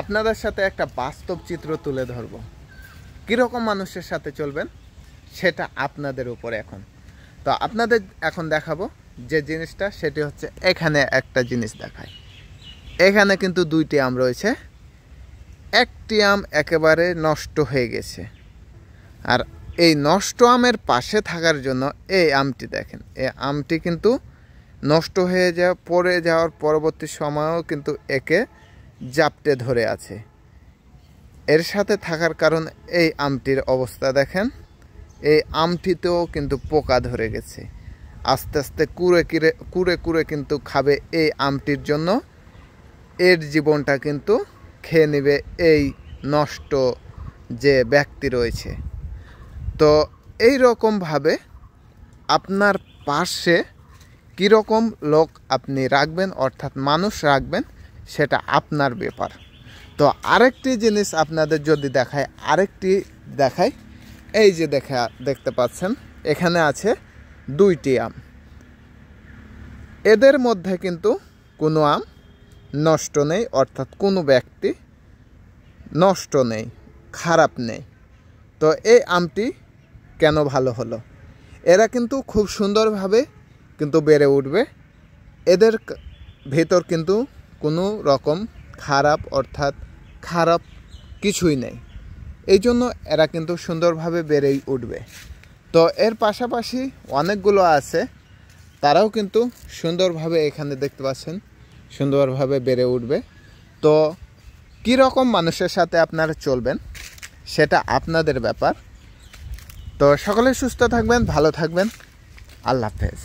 আপনাদের সাথে একটা বাস্তব চিত্র তুলে ধরব। কীরকম মানুষের সাথে চলবেন সেটা আপনাদের উপরে এখন। তো আপনাদের এখন দেখাবো যে জিনিসটা, সেটি হচ্ছে এখানে একটা জিনিস দেখায়। এখানে কিন্তু দুইটি আম রয়েছে, একটি আম একেবারে নষ্ট হয়ে গেছে। আর এই নষ্ট আমের পাশে থাকার জন্য এই আমটি দেখেন, এই আমটি কিন্তু নষ্ট হয়ে পড়ে যাওয়ার পরবর্তী সময়েও কিন্তু একে জাপটে ধরে আছে। এর সাথে থাকার কারণ এই আমটির অবস্থা দেখেন, এই আমটিতেও কিন্তু পোকা ধরে গেছে। আস্তে আস্তে কুড়ে কুড়ে কিন্তু খাবে এই আমটির জন্য। এর জীবনটা কিন্তু খেয়ে নেবে এই নষ্ট যে ব্যক্তি রয়েছে। তো এই রকমভাবে আপনার পাশে কীরকম লোক আপনি রাখবেন, অর্থাৎ মানুষ রাখবেন, সেটা আপনার ব্যাপার। তো আরেকটি জিনিস আপনাদের যদি দেখায়, এই যে দেখতে পাচ্ছেন এখানে আছে দুইটি আম। এদের মধ্যে কিন্তু কোনো আম নষ্ট নেই, অর্থাৎ কোনো ব্যক্তি নষ্ট নেই, খারাপ নেই। তো এই আমটি কেন ভালো হলো? এরা কিন্তু খুব সুন্দরভাবে কিন্তু বেড়ে উঠবে। এদের ভেতর কিন্তু কোনো রকম অর্থাৎ খারাপ কিছুই নেই। এই জন্য এরা কিন্তু সুন্দরভাবে বেড়েই উঠবে। তো এর পাশাপাশি অনেকগুলো আছে, তারাও কিন্তু সুন্দরভাবে এখানে দেখতে পাচ্ছেন সুন্দরভাবে বেড়ে উঠবে। তো কীরকম মানুষের সাথে আপনারা চলবেন সেটা আপনাদের ব্যাপার। তো সকলে সুস্থ থাকবেন, ভালো থাকবেন। আল্লাহ হাফেজ।